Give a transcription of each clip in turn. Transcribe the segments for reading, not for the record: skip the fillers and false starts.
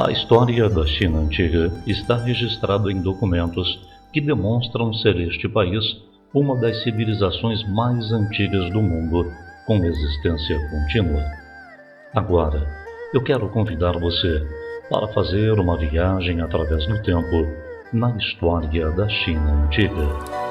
A história da China antiga está registrada em documentos que demonstram ser este país uma das civilizações mais antigas do mundo, com existência contínua. Agora, eu quero convidar você para fazer uma viagem através do tempo na história da China antiga.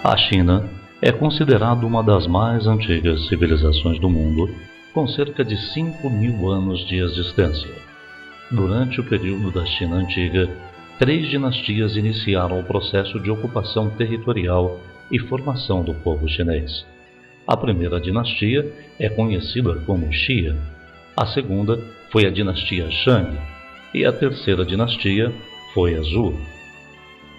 A China é considerada uma das mais antigas civilizações do mundo, com cerca de 5.000 anos de existência. Durante o período da China antiga, 3 dinastias iniciaram o processo de ocupação territorial e formação do povo chinês. A primeira dinastia é conhecida como Xia, a segunda foi a dinastia Shang e a terceira dinastia foi a Zhou.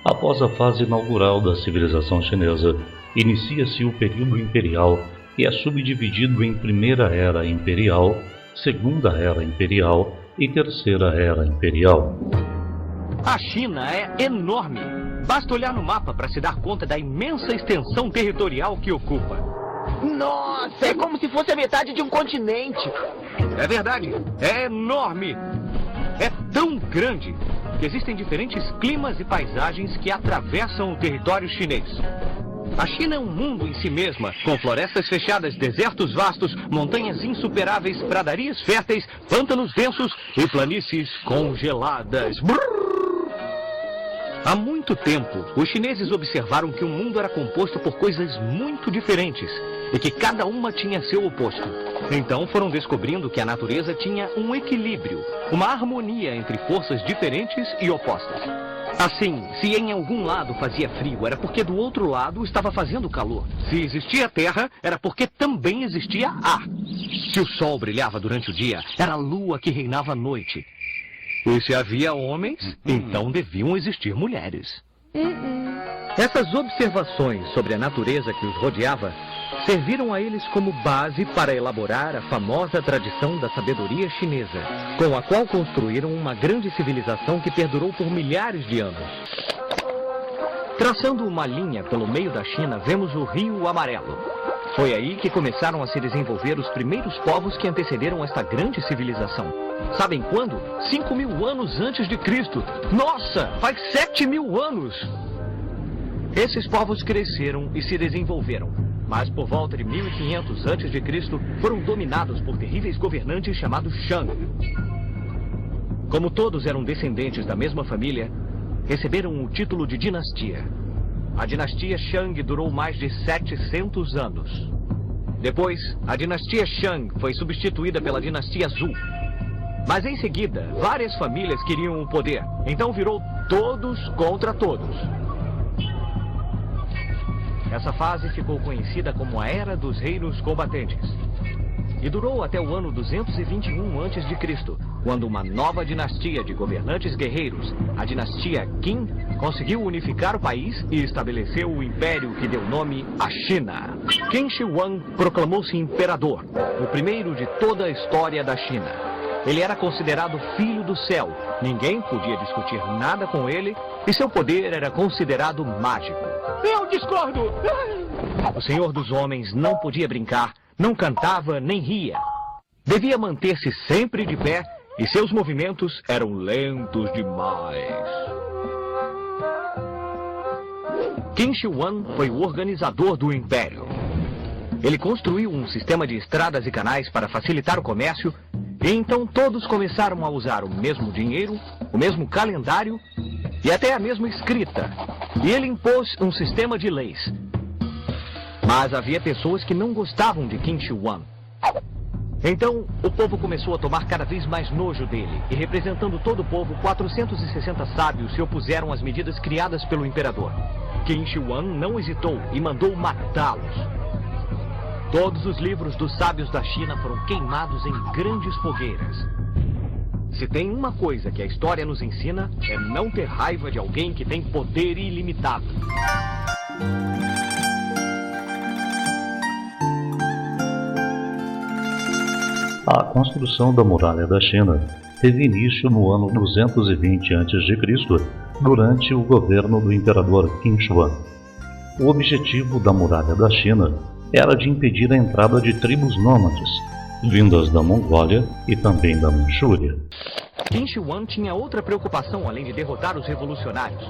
Após a fase inaugural da civilização chinesa, inicia-se o período imperial e é subdividido em Primeira Era Imperial, Segunda Era Imperial e Terceira Era Imperial. A China é enorme. Basta olhar no mapa para se dar conta da imensa extensão territorial que ocupa. Nossa, é como se fosse a metade de um continente. É verdade, é enorme. É tão grande que existem diferentes climas e paisagens que atravessam o território chinês. A China é um mundo em si mesma, com florestas fechadas, desertos vastos, montanhas insuperáveis, pradarias férteis, pântanos densos e planícies congeladas. Há muito tempo, os chineses observaram que o mundo era composto por coisas muito diferentes e que cada uma tinha seu oposto. Então foram descobrindo que a natureza tinha um equilíbrio, uma harmonia entre forças diferentes e opostas. Assim, se em algum lado fazia frio, era porque do outro lado estava fazendo calor. Se existia terra, era porque também existia ar. Se o sol brilhava durante o dia, era a lua que reinava à noite. E se havia homens, então deviam existir mulheres. Essas observações sobre a natureza que os rodeava serviram a eles como base para elaborar a famosa tradição da sabedoria chinesa, com a qual construíram uma grande civilização que perdurou por milhares de anos. Traçando uma linha pelo meio da China, vemos o Rio Amarelo. Foi aí que começaram a se desenvolver os primeiros povos que antecederam esta grande civilização. Sabem quando? 5.000 anos antes de Cristo. Nossa, faz 7.000 anos! Esses povos cresceram e se desenvolveram, mas por volta de 1500 a.C. foram dominados por terríveis governantes chamados Shang. Como todos eram descendentes da mesma família, receberam o título de dinastia. A dinastia Shang durou mais de 700 anos. Depois, a dinastia Shang foi substituída pela dinastia Zhou. Mas em seguida, várias famílias queriam o poder, então virou todos contra todos. Essa fase ficou conhecida como a Era dos Reinos Combatentes. E durou até o ano 221 a.C., quando uma nova dinastia de governantes guerreiros, a dinastia Qin, conseguiu unificar o país e estabeleceu o império que deu nome à China. Qin Shi Huang proclamou-se imperador, o primeiro de toda a história da China. Ele era considerado filho do céu, ninguém podia discutir nada com ele e seu poder era considerado mágico. Eu discordo! O Senhor dos Homens não podia brincar, não cantava nem ria. Devia manter-se sempre de pé e seus movimentos eram lentos demais. Qin Shi Huang foi o organizador do império. Ele construiu um sistema de estradas e canais para facilitar o comércio e então todos começaram a usar o mesmo dinheiro, o mesmo calendário e até a mesma escrita. E ele impôs um sistema de leis. Mas havia pessoas que não gostavam de Qin Shi Huang. Então, o povo começou a tomar cada vez mais nojo dele. E representando todo o povo, 460 sábios se opuseram às medidas criadas pelo imperador. Qin Shi Huang não hesitou e mandou matá-los. Todos os livros dos sábios da China foram queimados em grandes fogueiras. Se tem uma coisa que a história nos ensina, é não ter raiva de alguém que tem poder ilimitado. A construção da Muralha da China teve início no ano 220 a.C., durante o governo do imperador Qin Shi Huang. O objetivo da Muralha da China era de impedir a entrada de tribos nômades, vindas da Mongólia e também da Manchúria. Qin Shi Huang tinha outra preocupação além de derrotar os revolucionários.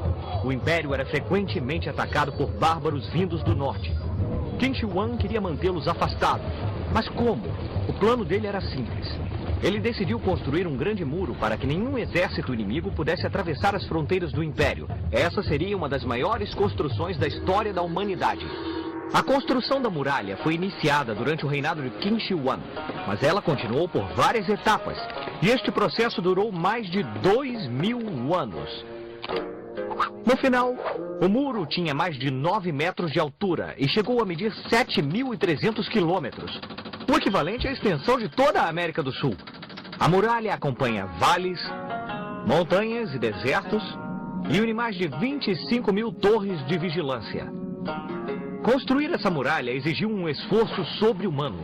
O império era frequentemente atacado por bárbaros vindos do norte. Qin Shi Huang queria mantê-los afastados. Mas como? O plano dele era simples. Ele decidiu construir um grande muro para que nenhum exército inimigo pudesse atravessar as fronteiras do império. Essa seria uma das maiores construções da história da humanidade. A construção da muralha foi iniciada durante o reinado de Qin Shi Huang, mas ela continuou por várias etapas, e este processo durou mais de 2.000 anos. No final, o muro tinha mais de 9 metros de altura e chegou a medir 7.300 quilômetros, o equivalente à extensão de toda a América do Sul. A muralha acompanha vales, montanhas e desertos e une mais de 25.000 torres de vigilância. Construir essa muralha exigiu um esforço sobre-humano.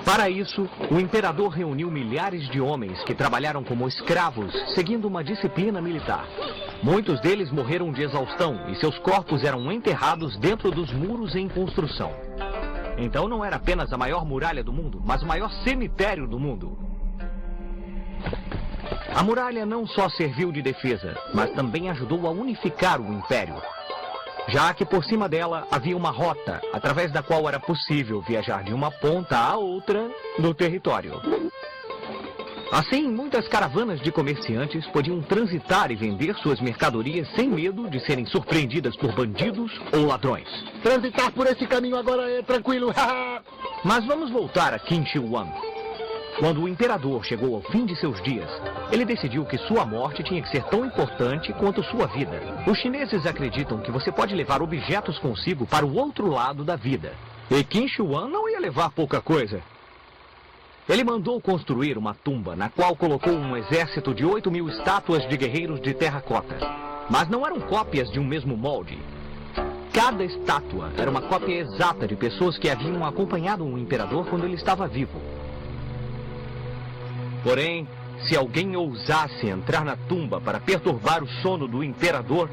Para isso, o imperador reuniu milhares de homens que trabalharam como escravos, seguindo uma disciplina militar. Muitos deles morreram de exaustão e seus corpos eram enterrados dentro dos muros em construção. Então não era apenas a maior muralha do mundo, mas o maior cemitério do mundo. A muralha não só serviu de defesa, mas também ajudou a unificar o império, já que por cima dela havia uma rota, através da qual era possível viajar de uma ponta à outra do território. Assim, muitas caravanas de comerciantes podiam transitar e vender suas mercadorias sem medo de serem surpreendidas por bandidos ou ladrões. Transitar por esse caminho agora é tranquilo. Mas vamos voltar a Qin Shi Huang. Quando o imperador chegou ao fim de seus dias, ele decidiu que sua morte tinha que ser tão importante quanto sua vida. Os chineses acreditam que você pode levar objetos consigo para o outro lado da vida. E Qin Shi Huang não ia levar pouca coisa. Ele mandou construir uma tumba na qual colocou um exército de 8.000 estátuas de guerreiros de terracota. Mas não eram cópias de um mesmo molde. Cada estátua era uma cópia exata de pessoas que haviam acompanhado o imperador quando ele estava vivo. Porém, se alguém ousasse entrar na tumba para perturbar o sono do imperador,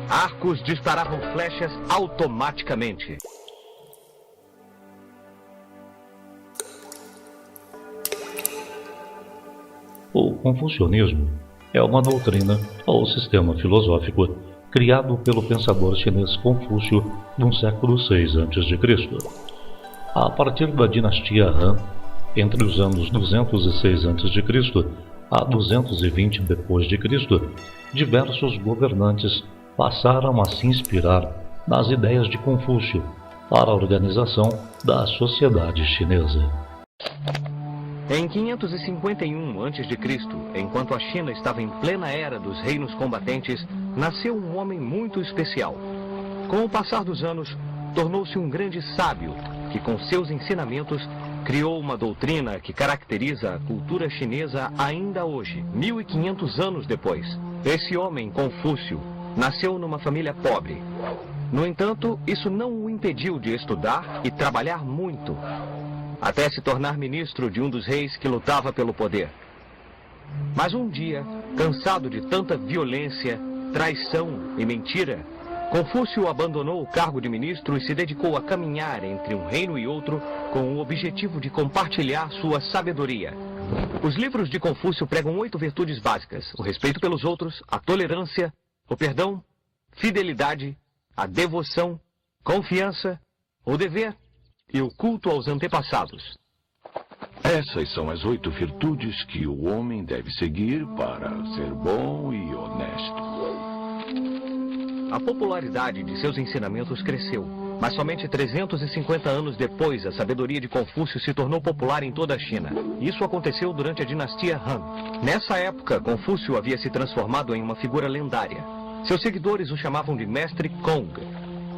arcos disparavam flechas automaticamente. O confucionismo é uma doutrina ou sistema filosófico criado pelo pensador chinês Confúcio no século VI a.C. A partir da dinastia Han, entre os anos 206 a.C. a 220 d.C., diversos governantes passaram a se inspirar nas ideias de Confúcio para a organização da sociedade chinesa. Em 551 a.C., enquanto a China estava em plena era dos reinos combatentes, nasceu um homem muito especial. Com o passar dos anos, tornou-se um grande sábio que, com seus ensinamentos, criou uma doutrina que caracteriza a cultura chinesa ainda hoje, 1500 anos depois. Esse homem, Confúcio, nasceu numa família pobre. No entanto, isso não o impediu de estudar e trabalhar muito, até se tornar ministro de um dos reis que lutava pelo poder. Mas um dia, cansado de tanta violência, traição e mentira, Confúcio abandonou o cargo de ministro e se dedicou a caminhar entre um reino e outro com o objetivo de compartilhar sua sabedoria. Os livros de Confúcio pregam 8 virtudes básicas: o respeito pelos outros, a tolerância, o perdão, fidelidade, a devoção, confiança, o dever e o culto aos antepassados. Essas são as 8 virtudes que o homem deve seguir para ser bom e honesto. A popularidade de seus ensinamentos cresceu, mas somente 350 anos depois, a sabedoria de Confúcio se tornou popular em toda a China. Isso aconteceu durante a dinastia Han. Nessa época, Confúcio havia se transformado em uma figura lendária. Seus seguidores o chamavam de Mestre Kong,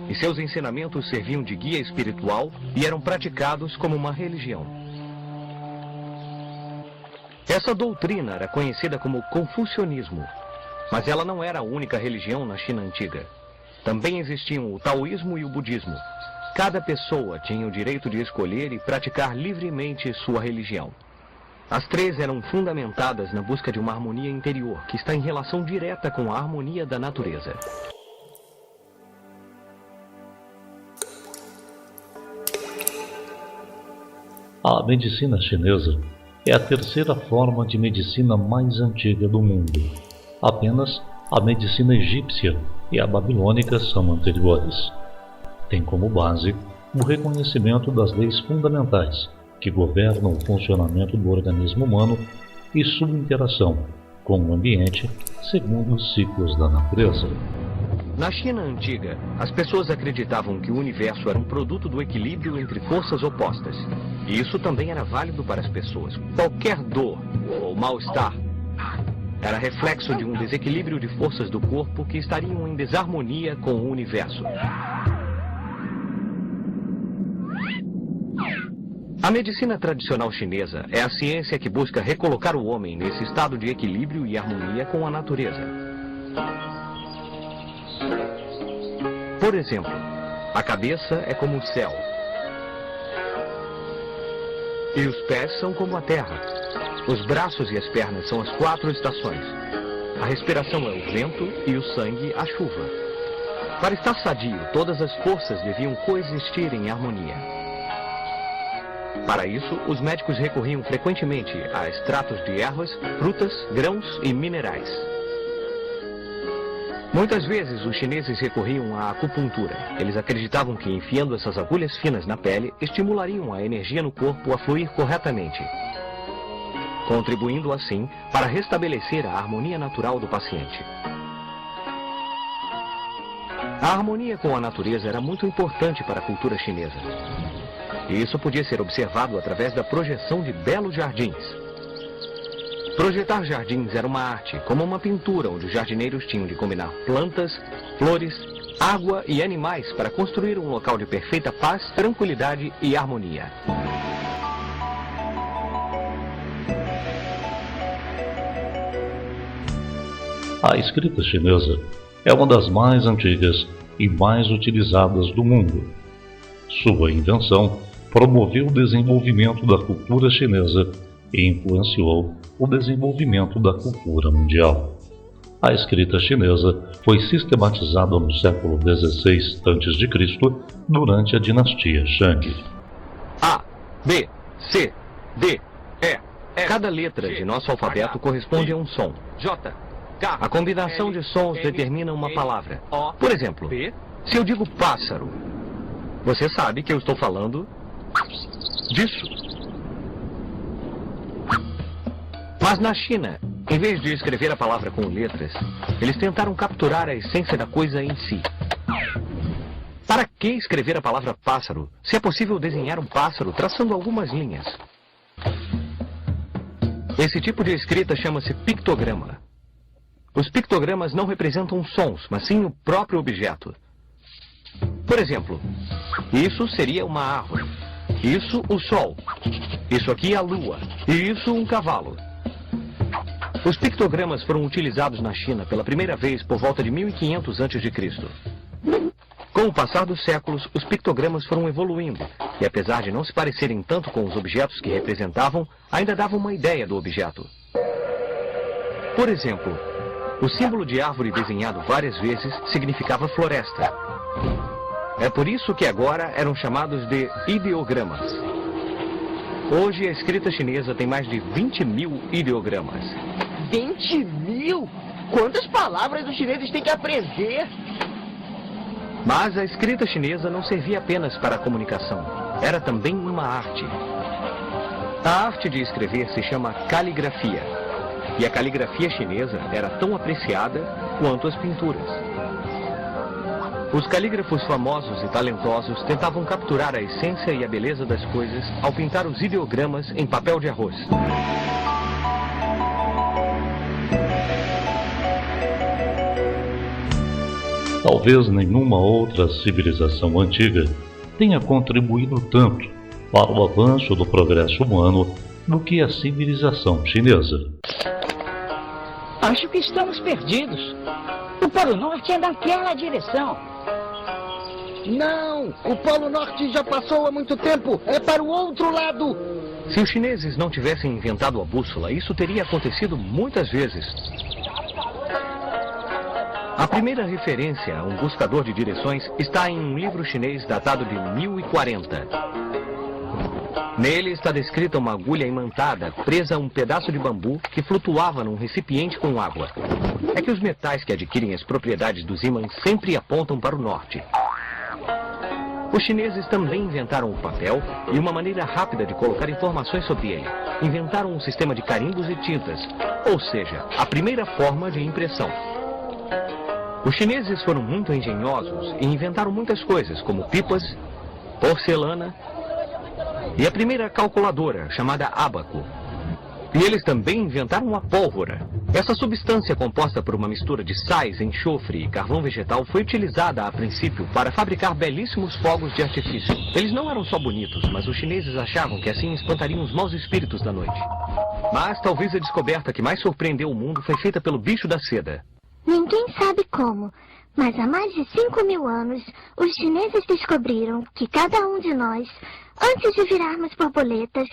e seus ensinamentos serviam de guia espiritual e eram praticados como uma religião. Essa doutrina era conhecida como confucionismo, mas ela não era a única religião na China antiga. Também existiam o taoísmo e o budismo. cada pessoa tinha o direito de escolher e praticar livremente sua religião. As três eram fundamentadas na busca de uma harmonia interior, que está em relação direta com a harmonia da natureza. A medicina chinesa é a terceira forma de medicina mais antiga do mundo. Apenas a medicina egípcia e a babilônica são anteriores. Tem como base o reconhecimento das leis fundamentais que governam o funcionamento do organismo humano e sua interação com o ambiente segundo os ciclos da natureza. Na China antiga, as pessoas acreditavam que o universo era um produto do equilíbrio entre forças opostas. E isso também era válido para as pessoas. Qualquer dor ou mal-estar era reflexo de um desequilíbrio de forças do corpo que estariam em desarmonia com o universo. A medicina tradicional chinesa é a ciência que busca recolocar o homem nesse estado de equilíbrio e harmonia com a natureza. Por exemplo, a cabeça é como o céu. E os pés são como a terra. Os braços e as pernas são as 4 estações. A respiração é o vento e o sangue a chuva. Para estar sadio, todas as forças deviam coexistir em harmonia. Para isso, os médicos recorriam frequentemente a extratos de ervas, frutas, grãos e minerais. Muitas vezes, os chineses recorriam à acupuntura. Eles acreditavam que, enfiando essas agulhas finas na pele, estimulariam a energia no corpo a fluir corretamente, contribuindo assim para restabelecer a harmonia natural do paciente. A harmonia com a natureza era muito importante para a cultura chinesa. E isso podia ser observado através da projeção de belos jardins. Projetar jardins era uma arte, como uma pintura onde os jardineiros tinham de combinar plantas, flores, água e animais para construir um local de perfeita paz, tranquilidade e harmonia. A escrita chinesa é uma das mais antigas e mais utilizadas do mundo. Sua invenção promoveu o desenvolvimento da cultura chinesa e influenciou o desenvolvimento da cultura mundial. A escrita chinesa foi sistematizada no século XVI a.C. durante a dinastia Shang. A, B, C, D, E. Cada letra de nosso alfabeto corresponde a um som. A combinação de sons determina uma palavra. Por exemplo, se eu digo pássaro, você sabe que eu estou falando disso. Mas na China, em vez de escrever a palavra com letras, eles tentaram capturar a essência da coisa em si. Para que escrever a palavra pássaro, se é possível desenhar um pássaro traçando algumas linhas? Esse tipo de escrita chama-se pictograma. Os pictogramas não representam sons, mas sim o próprio objeto. Por exemplo, isso seria uma árvore. Isso, o sol. Isso aqui, a lua. E isso, um cavalo. Os pictogramas foram utilizados na China pela primeira vez por volta de 1500 a.C. Com o passar dos séculos, os pictogramas foram evoluindo. E apesar de não se parecerem tanto com os objetos que representavam, ainda davam uma ideia do objeto. Por exemplo, o símbolo de árvore desenhado várias vezes significava floresta. É por isso que agora eram chamados de ideogramas. Hoje a escrita chinesa tem mais de 20.000 ideogramas. 20.000? Quantas palavras os chineses têm que aprender? Mas a escrita chinesa não servia apenas para a comunicação. Era também uma arte. A arte de escrever se chama caligrafia. E a caligrafia chinesa era tão apreciada quanto as pinturas. Os calígrafos famosos e talentosos tentavam capturar a essência e a beleza das coisas ao pintar os ideogramas em papel de arroz. Talvez nenhuma outra civilização antiga tenha contribuído tanto para o avanço do progresso humano do que a civilização chinesa. Acho que estamos perdidos. O Polo Norte é naquela direção. Não! O Polo Norte já passou há muito tempo! É para o outro lado! Se os chineses não tivessem inventado a bússola, isso teria acontecido muitas vezes. A primeira referência a um buscador de direções está em um livro chinês datado de 1040. Nele está descrita uma agulha imantada presa a um pedaço de bambu que flutuava num recipiente com água. É que os metais que adquirem as propriedades dos ímãs sempre apontam para o norte. Os chineses também inventaram o papel e uma maneira rápida de colocar informações sobre ele. Inventaram um sistema de carimbos e tintas, ou seja, a primeira forma de impressão. Os chineses foram muito engenhosos e inventaram muitas coisas, como pipas, porcelana e a primeira calculadora, chamada ábaco. E eles também inventaram a pólvora. Essa substância composta por uma mistura de sais, enxofre e carvão vegetal foi utilizada a princípio para fabricar belíssimos fogos de artifício. Eles não eram só bonitos, mas os chineses achavam que assim espantariam os maus espíritos da noite. Mas talvez a descoberta que mais surpreendeu o mundo foi feita pelo bicho da seda. Ninguém sabe como, mas há mais de 5.000 anos, os chineses descobriram que cada um de nós, antes de virarmos borboletas,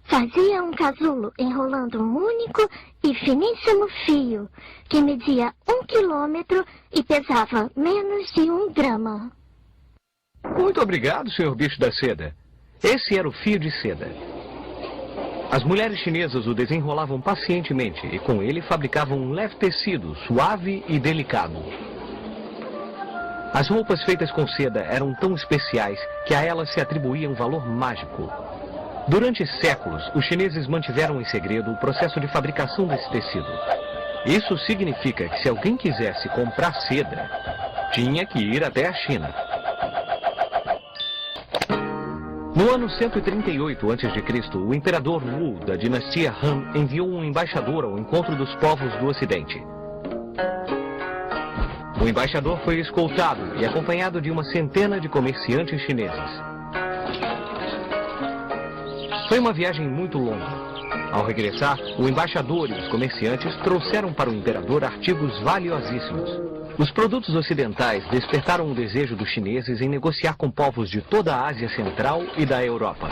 fazia um casulo enrolando um único e finíssimo fio, que media 1 quilômetro e pesava menos de 1 grama. Muito obrigado, senhor bicho da seda. Esse era o fio de seda. As mulheres chinesas o desenrolavam pacientemente e com ele fabricavam um leve tecido, suave e delicado. As roupas feitas com seda eram tão especiais que a elas se atribuía um valor mágico. Durante séculos, os chineses mantiveram em segredo o processo de fabricação desse tecido. Isso significa que se alguém quisesse comprar seda, tinha que ir até a China. No ano 138 a.C., o imperador Wu, da dinastia Han, enviou um embaixador ao encontro dos povos do Ocidente. O embaixador foi escoltado e acompanhado de uma centena de comerciantes chineses. Foi uma viagem muito longa. Ao regressar, o embaixador e os comerciantes trouxeram para o imperador artigos valiosíssimos. Os produtos ocidentais despertaram o desejo dos chineses em negociar com povos de toda a Ásia Central e da Europa.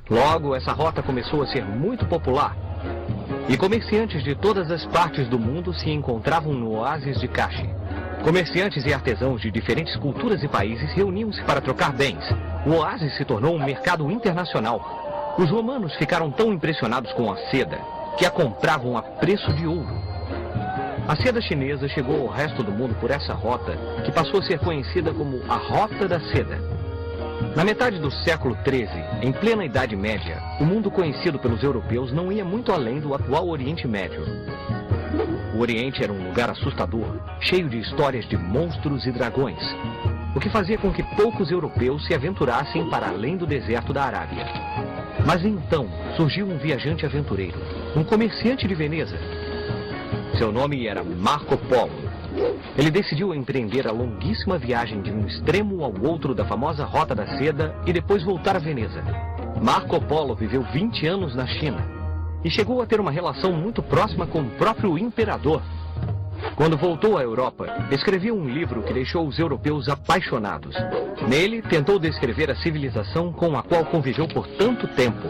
Logo, essa rota começou a ser muito popular. E comerciantes de todas as partes do mundo se encontravam no oásis de Kashi. Comerciantes e artesãos de diferentes culturas e países reuniam-se para trocar bens. O oásis se tornou um mercado internacional. Os romanos ficaram tão impressionados com a seda que a compravam a preço de ouro. A seda chinesa chegou ao resto do mundo por essa rota, que passou a ser conhecida como a Rota da Seda. Na metade do século XIII, em plena Idade Média, o mundo conhecido pelos europeus não ia muito além do atual Oriente Médio. O Oriente era um lugar assustador, cheio de histórias de monstros e dragões, o que fazia com que poucos europeus se aventurassem para além do deserto da Arábia. Mas então surgiu um viajante aventureiro, um comerciante de Veneza. Seu nome era Marco Polo. Ele decidiu empreender a longuíssima viagem de um extremo ao outro da famosa Rota da Seda e depois voltar a Veneza. Marco Polo viveu 20 anos na China e chegou a ter uma relação muito próxima com o próprio imperador. Quando voltou à Europa, escreveu um livro que deixou os europeus apaixonados. Nele, tentou descrever a civilização com a qual conviveu por tanto tempo.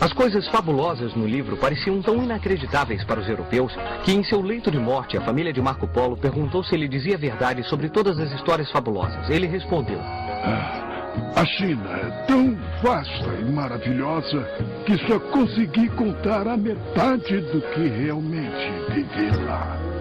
As coisas fabulosas no livro pareciam tão inacreditáveis para os europeus que em seu leito de morte a família de Marco Polo perguntou se ele dizia a verdade sobre todas as histórias fabulosas. Ele respondeu: a China é tão vasta e maravilhosa que só consegui contar a metade do que realmente vivi lá.